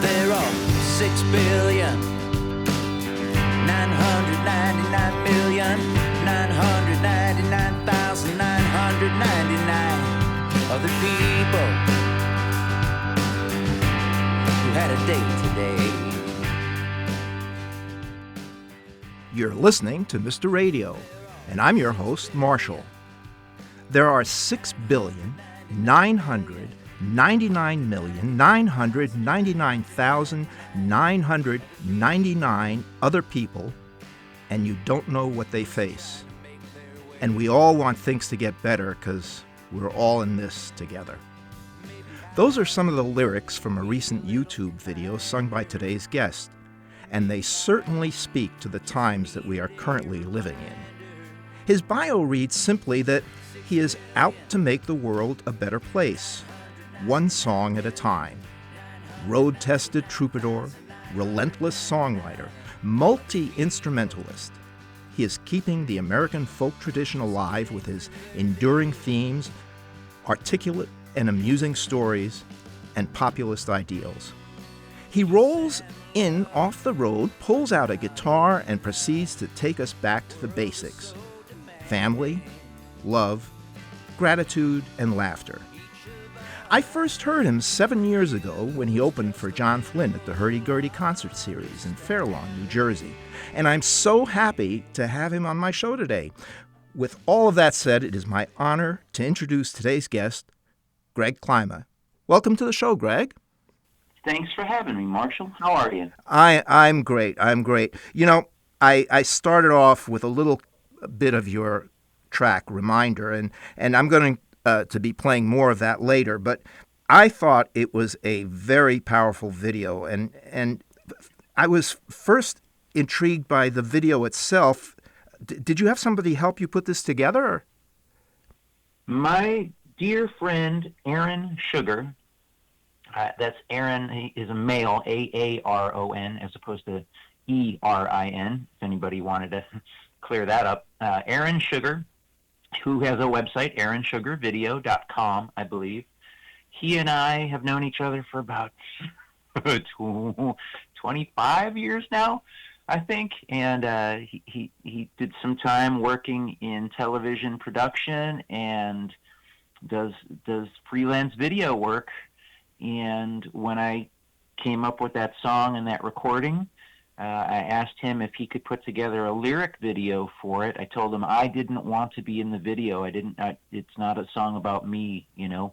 There are 6,999,999,999 other people who had a date today. You're listening to Mr. Radio, and I'm your host, Marshall. There are 6,999,999,999 other people, and you don't know what they face. And we all want things to get better because we're all in this together. Those are some of the lyrics from a recent YouTube video sung by today's guest, and they certainly speak to the times that we are currently living in. His bio reads simply that he is out to make the world a better place, one song at a time. Road-tested troubadour, relentless songwriter, multi-instrumentalist. He is keeping the American folk tradition alive with his enduring themes, articulate and amusing stories, and populist ideals. He rolls in off the road, pulls out a guitar, and proceeds to take us back to the basics: family, love, gratitude, and laughter. I first heard him 7 years ago when he opened for John Flynn at the Hurdy-Gurdy Concert Series in Fair Lawn, New Jersey, and I'm so happy to have him on my show today. With all of that said, it is my honor to introduce today's guest, Greg Klyma. Welcome to the show, Greg. Thanks for having me, Marshall. How are you? I'm great. You know, I started off with a little bit of your track, Reminder, and I'm going to be playing more of that later, but I thought it was a very powerful video, and I was first intrigued by the video itself. Did you have somebody help you put this together? My dear friend, Aaron Sugar, that's Aaron, he is a male, Aaron, as opposed to Erin, if anybody wanted to clear that up. Aaron Sugar, who has a website, aaronsugarvideo.com, I believe. He and I have known each other for about 25 years now, I think, and he did some time working in television production and does freelance video work. And when I came up with that song and that recording, I asked him if he could put together a lyric video for it. I told him I didn't want to be in the video. It's not a song about me, you know.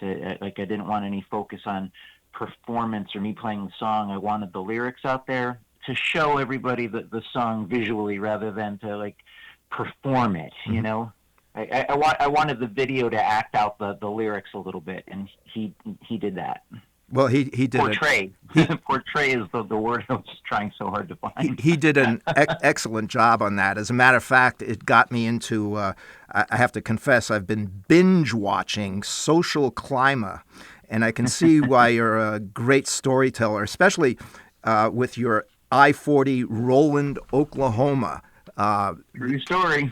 I didn't want any focus on performance or me playing the song. I wanted the lyrics out there to show everybody the song visually rather than to perform it, you know. I wanted the video to act out the lyrics a little bit, and he did that. Well, he did portray. Portray is the word I was trying so hard to find. He did an excellent job on that. As a matter of fact, it got me into, I have to confess, I've been binge watching Social Klyma, and I can see why you're a great storyteller, especially with your I-40 Roland, Oklahoma. True story.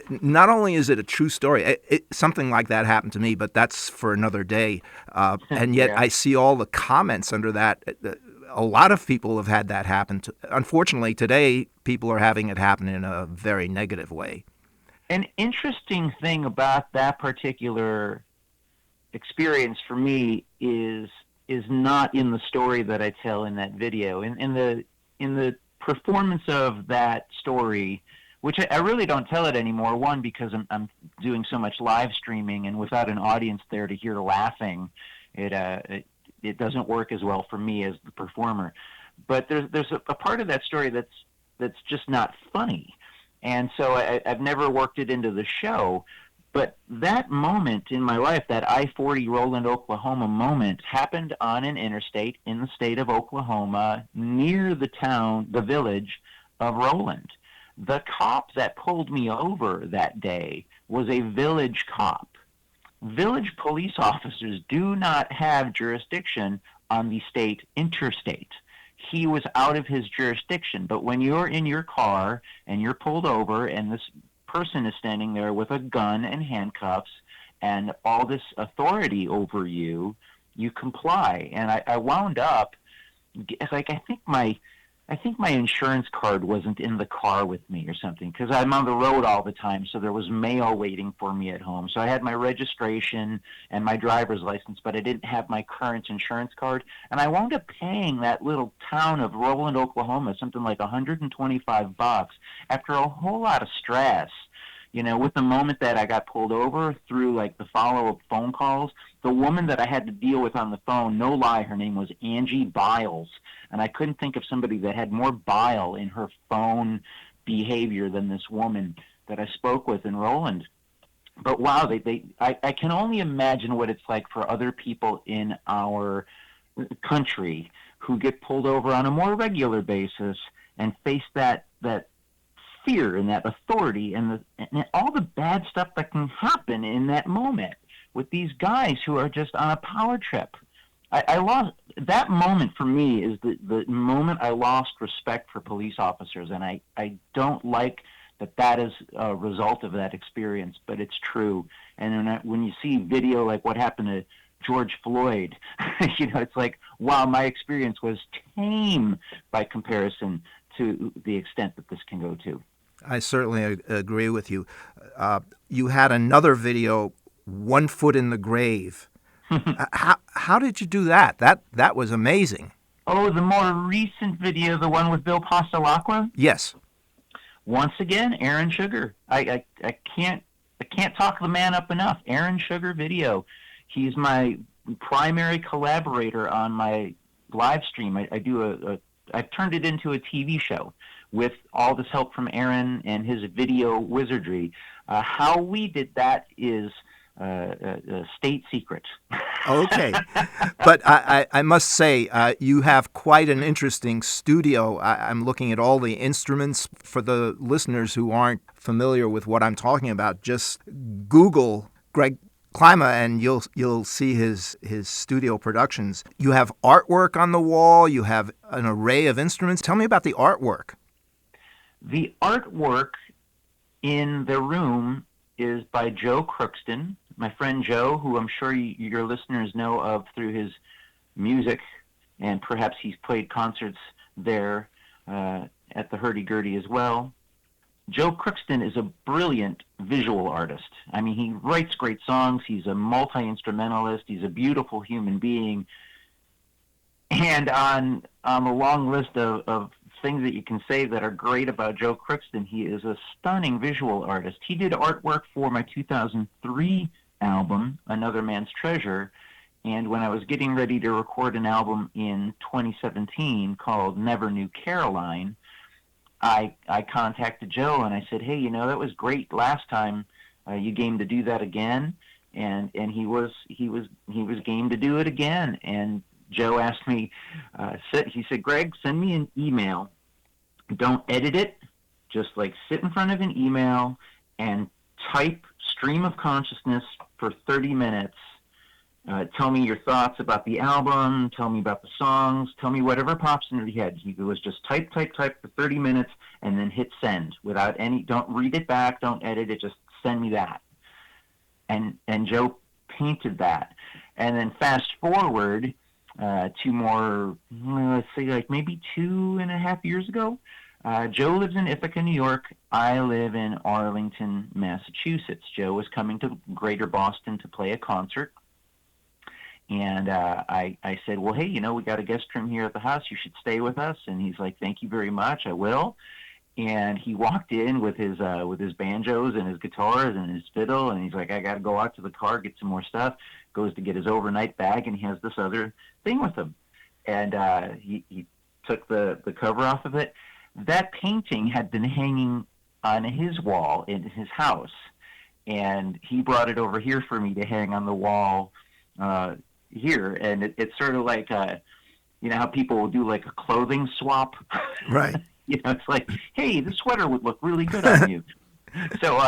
Not only is it a true story, something like that happened to me, but that's for another day. And yet I see all the comments under that. A lot of people have had that happen. Unfortunately, today, people are having it happen in a very negative way. An interesting thing about that particular experience for me is not in the story that I tell in that video. In the performance of that story, which I really don't tell it anymore. One, because I'm doing so much live streaming, and without an audience there to hear laughing, it doesn't work as well for me as the performer. But there's a part of that story that's just not funny, and so I've never worked it into the show. But that moment in my life, that I-40 Roland, Oklahoma moment, happened on an interstate in the state of Oklahoma near the village of Roland. The cop that pulled me over that day was a village cop. Village police officers do not have jurisdiction on the state interstate. he was out of his jurisdiction. But when you're in your car and you're pulled over and this person is standing there with a gun and handcuffs and all this authority over you, you comply. And I wound up, like, I think my insurance card wasn't in the car with me or something, because I'm on the road all the time, so there was mail waiting for me at home. So I had my registration and my driver's license, but I didn't have my current insurance card. And I wound up paying that little town of Roland, Oklahoma, something like $125 after a whole lot of stress. You know, with the moment that I got pulled over, through like the follow-up phone calls, the woman that I had to deal with on the phone, no lie, her name was Angie Biles. And I couldn't think of somebody that had more bile in her phone behavior than this woman that I spoke with in Roland. But wow, I can only imagine what it's like for other people in our country who get pulled over on a more regular basis and face that fear and that authority and all the bad stuff that can happen in that moment with these guys who are just on a power trip. I lost that moment. For me, is the moment I lost respect for police officers, and I don't like that is a result of that experience, but it's true. And when you see video like what happened to George Floyd, you know, it's like, wow, my experience was tame by comparison to the extent that this can go to. I certainly agree with you. You had another video, 1 Foot in the Grave. How did you do that? That was amazing. Oh, the more recent video, the one with Bill Pastelacqua? Yes. Once again, Aaron Sugar. I can't talk the man up enough. Aaron Sugar video. He's my primary collaborator on my live stream. I've turned it into a TV show with all this help from Aaron and his video wizardry. How we did that is a state secret. Okay. But I must say, you have quite an interesting studio. I'm looking at all the instruments. For the listeners who aren't familiar with what I'm talking about, just Google Greg Klyma and you'll see his studio productions. You have artwork on the wall. You have an array of instruments. Tell me about the artwork. The artwork in the room is by Joe Crookston, my friend Joe, who I'm sure your listeners know of through his music, and perhaps he's played concerts there at the Hurdy-Gurdy as well. Joe Crookston is a brilliant visual artist. I mean, he writes great songs. He's a multi-instrumentalist. He's a beautiful human being. And on the long list of things that you can say that are great about Joe Crookston, he is a stunning visual artist. He did artwork for my 2003 album, Another Man's Treasure, and when I was getting ready to record an album in 2017 called Never Knew Caroline, I contacted Joe and I said, hey, you know, that was great last time. You game to do that again? And he was game to do it again. And Joe asked me, he said, Greg, send me an email. Don't edit it. Just like sit in front of an email and type stream of consciousness for 30 minutes. Tell me your thoughts about the album. Tell me about the songs. Tell me whatever pops into your head. He was just type for 30 minutes and then hit send without don't read it back. Don't edit it. Just send me that. And Joe painted that. And then fast forward to more, let's say like maybe 2.5 years ago. Joe lives in Ithaca, New York. I live in Arlington, Massachusetts. Joe was coming to Greater Boston to play a concert. And I said, well, hey, you know, we got a guest room here at the house. You should stay with us. And he's like, thank you very much. I will. And he walked in with his banjos and his guitars and his fiddle. And he's like, I got to go out to the car, get some more stuff. Goes to get his overnight bag, and he has this other thing with him. And he took the cover off of it. That painting had been hanging on his wall in his house. And he brought it over here for me to hang on the wall here. And it's sort of like, you know how people will do like a clothing swap? Right. You know, it's like, hey, this sweater would look really good on you. So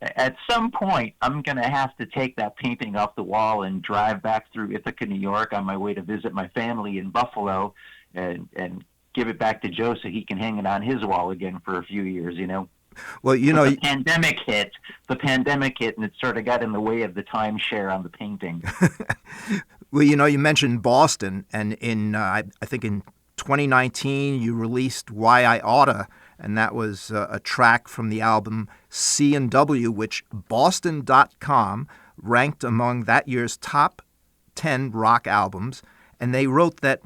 at some point, I'm going to have to take that painting off the wall and drive back through Ithaca, New York on my way to visit my family in Buffalo and give it back to Joe so he can hang it on his wall again for a few years, you know. Well, But the pandemic hit, and it sort of got in the way of the timeshare on the painting. well, you mentioned Boston, and in I think in 2019 you released "Why I Oughta," and that was a track from the album C&W, which Boston.com ranked among that year's top 10 rock albums, and they wrote that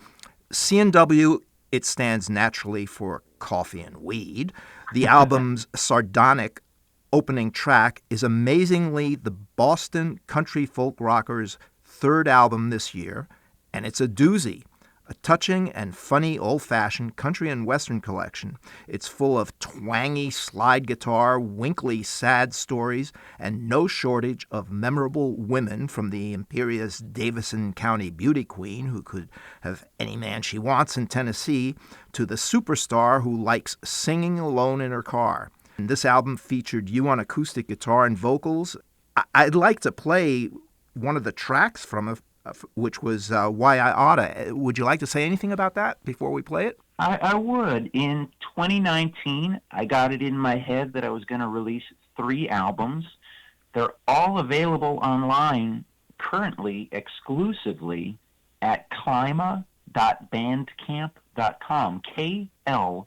C&W, it stands naturally for coffee and weed. The album's sardonic opening track is amazingly the Boston country folk rockers' third album this year, and it's a doozy. A touching and funny old-fashioned country and western collection. It's full of twangy slide guitar, winkly sad stories, and no shortage of memorable women, from the imperious Davison County beauty queen who could have any man she wants in Tennessee, to the superstar who likes singing alone in her car. And this album featured you on acoustic guitar and vocals. I'd like to play one of the tracks from it, which was Why I Oughta. Would you like to say anything about that before we play it? I would. In 2019, I got it in my head that I was going to release 3 albums. They're all available online currently exclusively at Klyma.bandcamp.com. Klyma.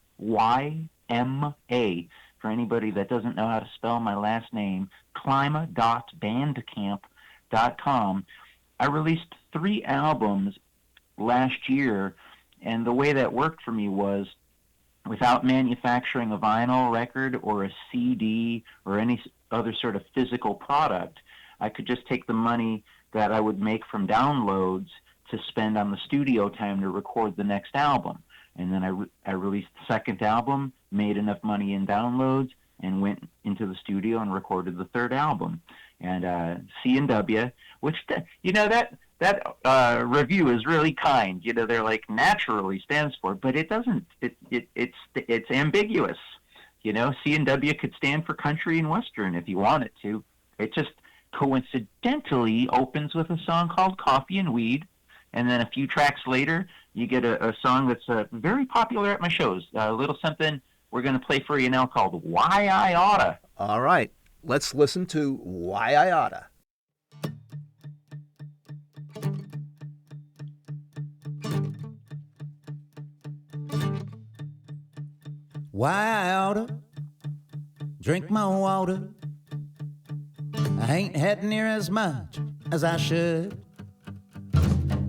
For anybody that doesn't know how to spell my last name, Klyma.bandcamp.com. I released 3 albums last year, and the way that worked for me was, without manufacturing a vinyl record or a CD or any other sort of physical product, I could just take the money that I would make from downloads to spend on the studio time to record the next album. And then I released the second album, made enough money in downloads, and went into the studio and recorded the third album. And C&W, which, that review is really kind. They're like, naturally stands for, but it doesn't. It's ambiguous. C&W could stand for country and western if you want it to. It just coincidentally opens with a song called Coffee and Weed, and then a few tracks later, you get a song that's very popular at my shows. A little something we're going to play for you now called Why I Oughta. All right, let's listen to Why I Oughta. Why I oughta drink my water. I ain't had near as much as I should.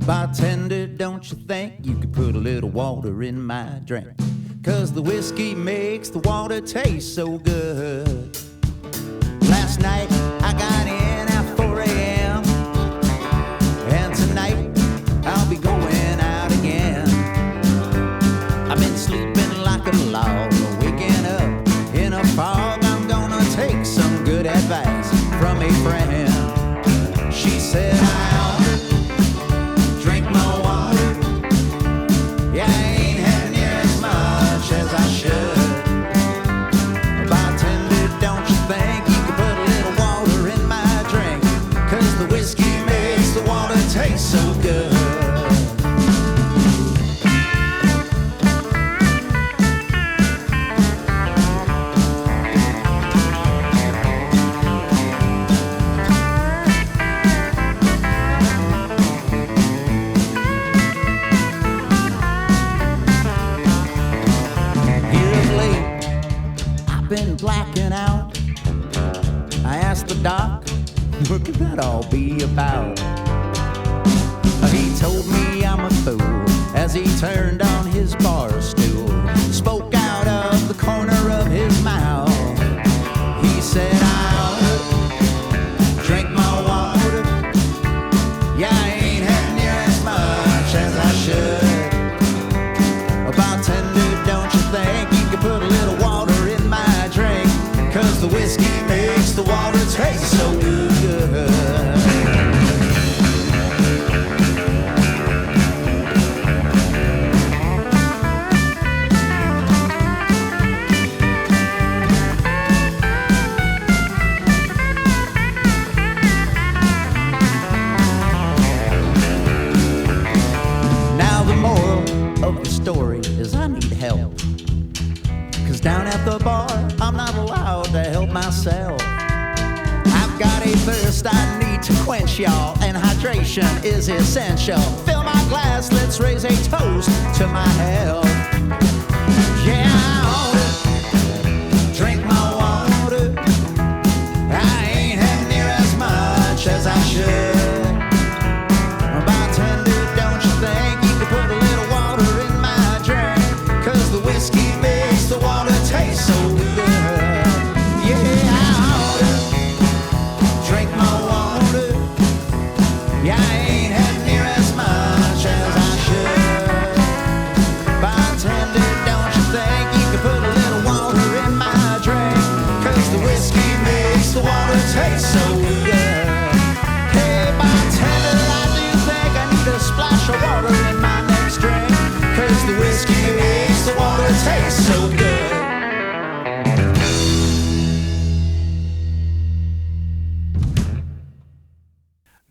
Bartender, don't you think you could put a little water in my drink? 'Cause the whiskey makes the water taste so good. Last night I got in at 4 a.m. and tonight I'll be going out again. I've been sleeping like a log, waking up in a fog. I'm gonna take some good advice from a friend. She said I ought to drink my water. Yeah, I ain't had near as much as I should. Bartender, don't you think you could put a little water in my drink? 'Cause the whiskey makes the water taste so good. Been blacking out. I asked the doc, what could that all be about? He told me I'm a fool as he turned on his bar stool, spoke out of the corner of his mouth. He said I'll drink my water. Yeah, I ain't had near as much as I should. A bartender, don't you think you could put a little water in my drink? 'Cause the whiskey makes the water taste so good. Now the moral of the story is I need thirst I need to quench, y'all, and hydration is essential. Fill my glass, let's raise a toast to my health. Yeah, I own it. Drink my water. I ain't had near as much as I should. Bartender, don't you think you could put a little water in my drink? 'Cause the whiskey makes the water taste so good. Yeah, I ought to drink my water. Yeah, I ain't had near as much as I should. Bartender, don't you think you could put a little water in my drink? 'Cause the whiskey makes the water taste so good. Hey, bartender, I do think I need a splash of water in my next drink. 'Cause the whiskey makes the water taste so good.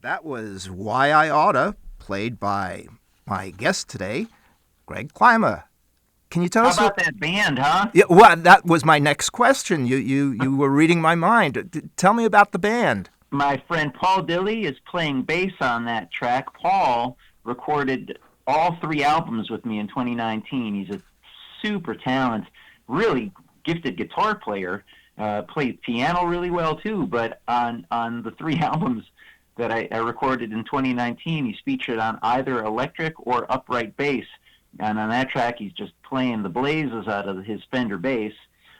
That was Why I Oughta, played by my guest today, Greg Klyma. Can you tell How us about that band, huh? Yeah, well, that was my next question. You were reading my mind. Tell me about the band. My friend Paul Dilley is playing bass on that track. Paul recorded all 3 albums with me in 2019. He's a super talented, really gifted guitar player. Plays piano really well too. But on the 3 albums that I recorded in 2019, he's featured on either electric or upright bass. And on that track, he's just playing the blazes out of his Fender bass.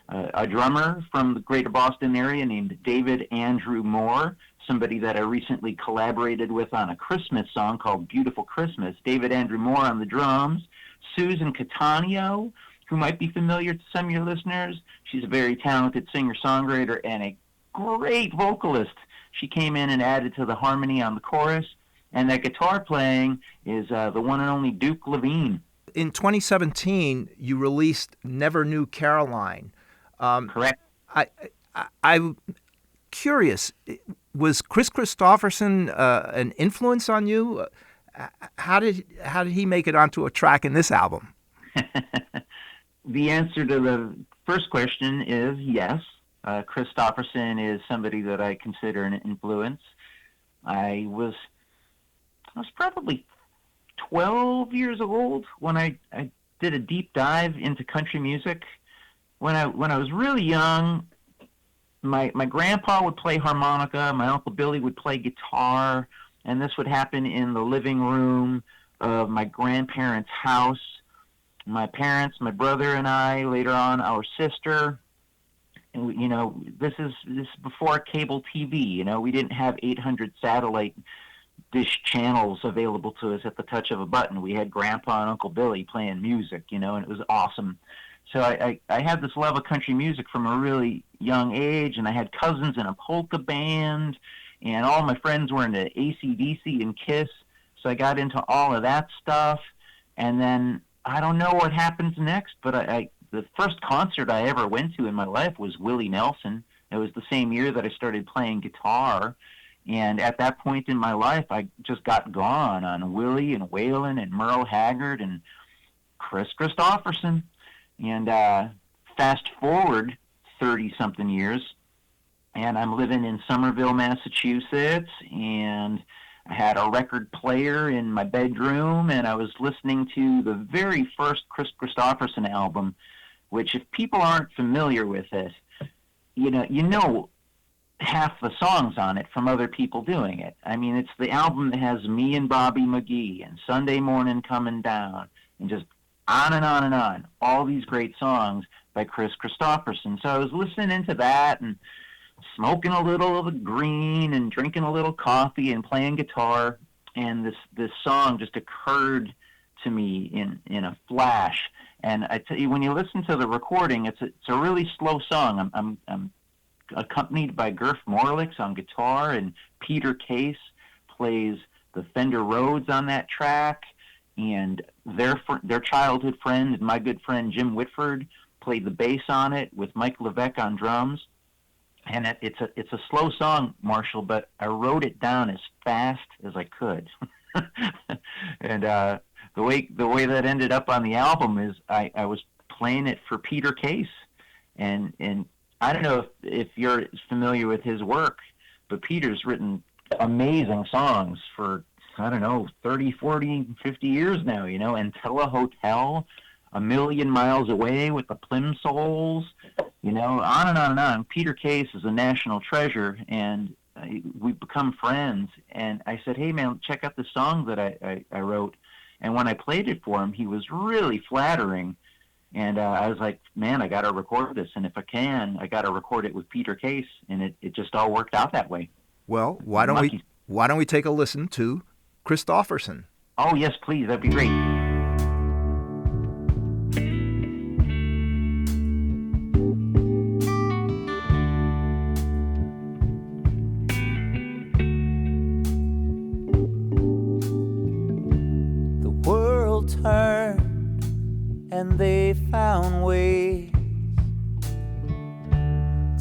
A drummer from the greater Boston area named David Andrew Moore, somebody that I recently collaborated with on a Christmas song called Beautiful Christmas. David Andrew Moore on the drums. Susan Cattaneo, who might be familiar to some of your listeners. She's a very talented singer-songwriter and a great vocalist. She came in and added to the harmony on the chorus. And that guitar playing is the one and only Duke Levine. In 2017, you released Never Knew Caroline. Correct. I'm curious, was Chris Christopherson an influence on you? How did he make it onto a track in this album? The answer to the first question is yes. Christopherson is somebody that I consider an influence. I was probably 12 years old when I did a deep dive into country music. When I was really young, my grandpa would play harmonica, my Uncle Billy would play guitar, and this would happen in the living room of my grandparents' house. My parents, my brother and I, later on our sister, and this is before cable TV. We didn't have 800 satellite dish channels available to us at the touch of a button. We had Grandpa and Uncle Billy playing music, and it was awesome. So I had this love of country music from a really young age, and I had cousins in a polka band, and all my friends were into AC/DC and Kiss, so I got into all of that stuff. And then I don't know what happens next, but the first concert I ever went to in my life was Willie Nelson. It was the same year that I started playing guitar. And at that point in my life, I just got gone on Willie and Waylon and Merle Haggard and Chris Christopherson. And fast forward 30-something years, and I'm living in Somerville, Massachusetts, and I had a record player in my bedroom, and I was listening to the very first Chris Christopherson album, which if people aren't familiar with it, you know half the songs on it from other people doing it. I mean, it's the album that has Me and Bobby McGee and Sunday Morning Coming Down and just on and on and on. All these great songs by Chris Christopherson. So I was listening to that and smoking a little of a green and drinking a little coffee and playing guitar, and this song just occurred to me in a flash. And I tell you, when you listen to the recording, it's a really slow song. I'm accompanied by Gerf Morlix on guitar, and Peter Case plays the Fender Rhodes on that track, and their childhood friend and my good friend Jim Whitford played the bass on it with Mike Levesque on drums. And it's a slow song, Marshall, but I wrote it down as fast as I could. And the way that ended up on the album is I was playing it for Peter Case, and I don't know if you're familiar with his work, but Peter's written amazing songs for, I don't know, 30, 40, 50 years now, and Hotel, A Million Miles Away with the Plimsolls, on and on and on. Peter Case is a national treasure, and we've become friends. And I said, hey, man, check out the song that I wrote. And when I played it for him, he was really flattering. And I was like, man, I got to record this. And if I can, I got to record it with Peter Case. And it just all worked out that way. Well, why don't we take a listen to Christofferson? Oh, yes, please. That'd be great. The world turned and they found ways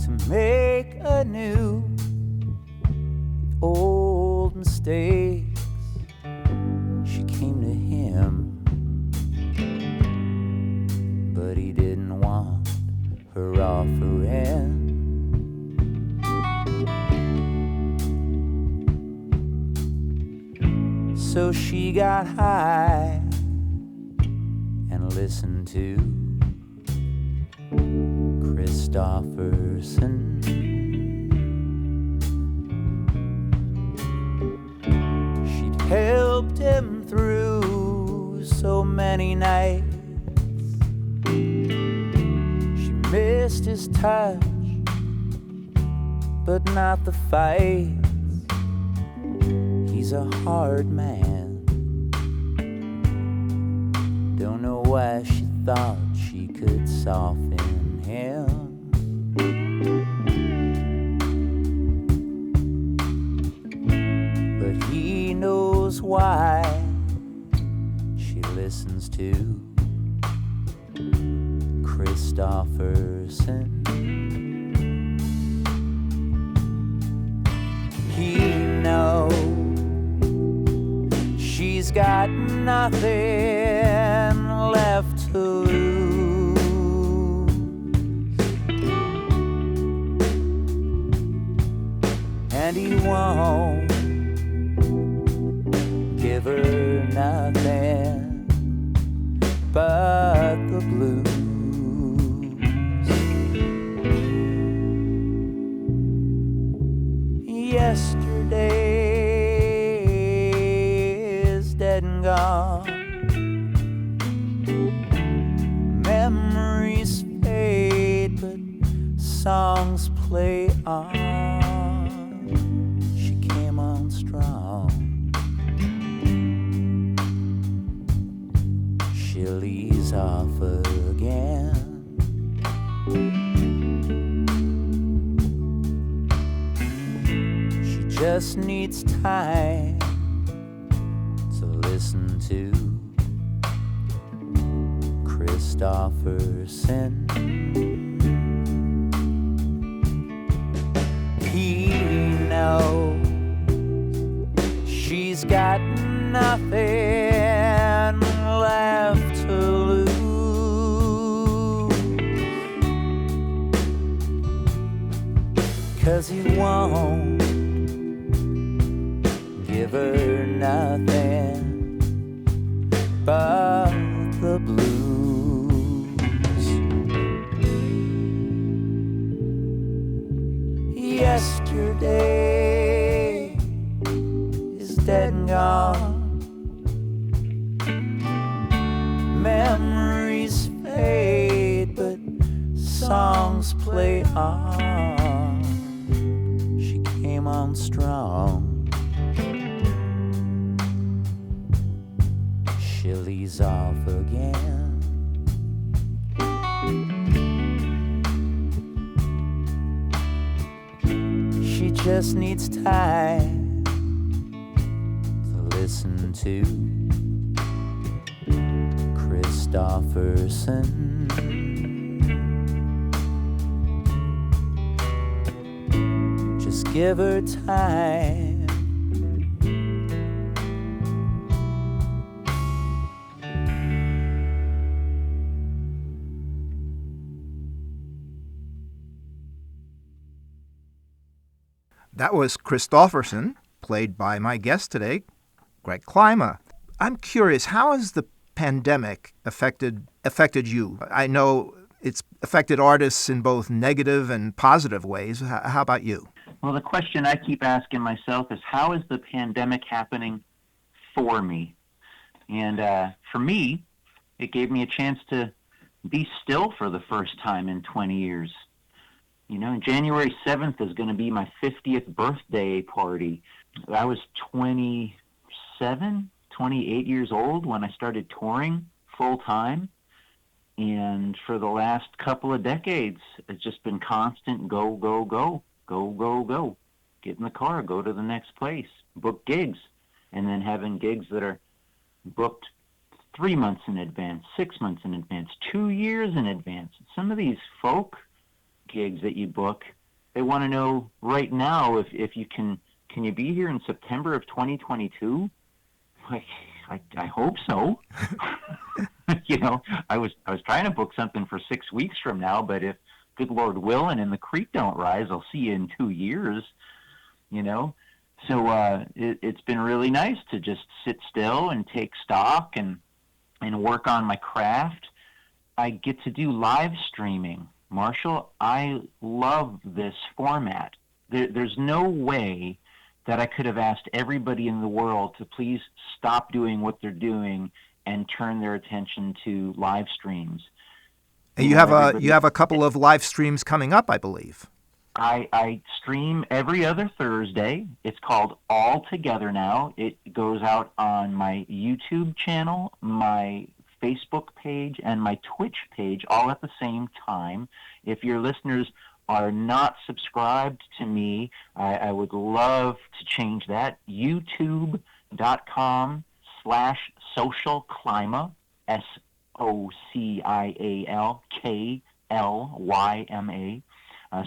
to make anew the old mistakes. She came to him, but he didn't want her offering. So she got high and listened to Christofferson. She'd helped him through so many nights. She missed his touch, but not the fight. He's a hard man. Don't know why she thought she could soften him. But he knows why she listens to Christofferson. He knows she's got nothing left to lose, and he won't give her nothing but the blues. Yesterday dead and gone. Memories fade, but songs play on. She came on strong. She'll ease off again. She just needs time to listen to Christofferson. He knows she's got nothing left to lose, 'cause he won't give her nothing but the blues. Yesterday is dead and gone. Memories fade, but songs play on. She came on strong. She'll ease off again. She just needs time to listen to Christofferson. Just give her time. That was Christofferson, played by my guest today, Greg Klyma. I'm curious, how has the pandemic affected you? I know it's affected artists in both negative and positive ways. How about you? Well, the question I keep asking myself is, how is the pandemic happening for me? And for me, it gave me a chance to be still for the first time in 20 years. You know, January 7th is going to be my 50th birthday party. I was 28 years old when I started touring full time. And for the last couple of decades, it's just been constant go, go, go, go, go, go. Get in the car, go to the next place, book gigs, and then having gigs that are booked 3 months in advance, 6 months in advance, 2 years in advance. Some of these folk gigs that you book, they want to know right now if you can you be here in September of 2022? Like, I hope so. You know, I was trying to book something for 6 weeks from now, but if good Lord willing and the creek don't rise, I'll see you in 2 years. You know, so it's been really nice to just sit still and take stock and work on my craft. I get to do live streaming. Marshall, I love this format. There's no way that I could have asked everybody in the world to please stop doing what they're doing and turn their attention to live streams. And you have a couple of live streams coming up, I believe. I stream every other Thursday. It's called All Together Now. It goes out on my YouTube channel, my Facebook page, and my Twitch page all at the same time. If your listeners are not subscribed to me, I would love to change that. YouTube.com/Social Klyma, SOCIALKLYMA.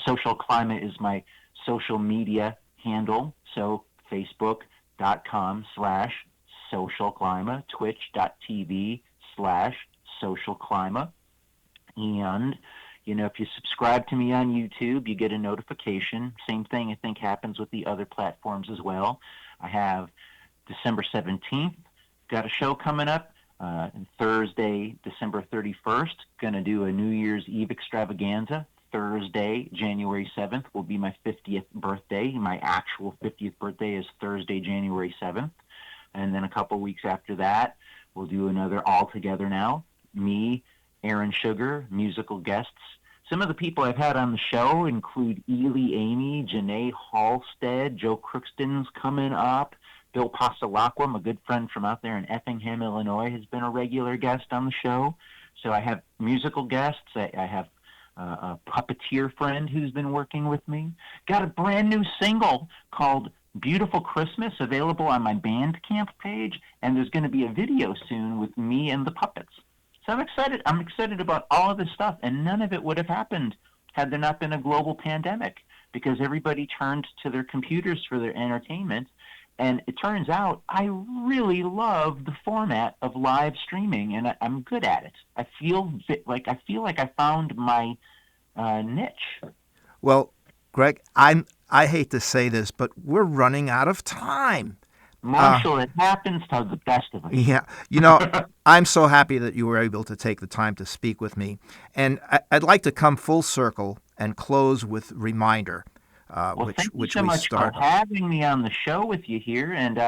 Social Klyma is my social media handle, so Facebook.com/Social Klyma, Twitch.tv/Social Klyma. And, you know, if you subscribe to me on YouTube, you get a notification. Same thing, I think, happens with the other platforms as well. I have December 17th, got a show coming up. Thursday, December 31st, going to do a New Year's Eve extravaganza. Thursday, January 7th, will be my 50th birthday. My actual 50th birthday is Thursday, January 7th. And then a couple weeks after that, we'll do another All Together Now. Me, Aaron Sugar, musical guests. Some of the people I've had on the show include Ely Amy, Janae Halstead, Joe Crookston's coming up. Bill Passalacqua, my good friend from out there in Effingham, Illinois, has been a regular guest on the show. So I have musical guests. I have a puppeteer friend who's been working with me. Got a brand new single called Beautiful Christmas available on my Bandcamp page, and there's going to be a video soon with me and the puppets. So I'm excited. I'm excited about all of this stuff, and none of it would have happened had there not been a global pandemic, because everybody turned to their computers for their entertainment. And it turns out I really love the format of live streaming, and I'm good at it. I feel like I found my niche. Well, Greg, I hate to say this, but we're running out of time. Marshall, it happens to the best of us. Yeah. You know, I'm so happy that you were able to take the time to speak with me. And I'd like to come full circle and close with Reminder. Thank you so much for having me on the show with you here, and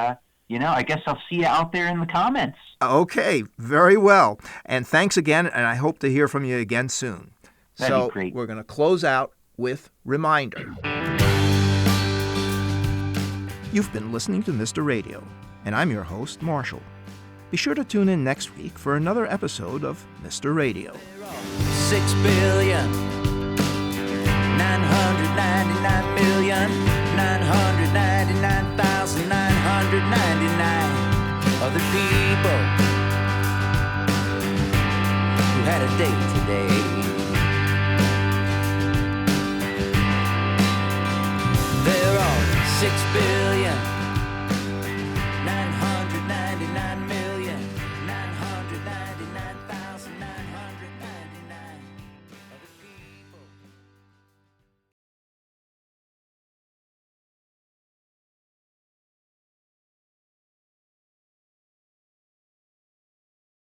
you know, I guess I'll see you out there in the comments. Okay, very well, and thanks again, and I hope to hear from you again soon. That'd be great. We're going to close out with Reminder. You've been listening to Mr. Radio, and I'm your host, Marshall. Be sure to tune in next week for another episode of Mr. Radio. 6,999,999,999 other people who had a date today. There are 6 billion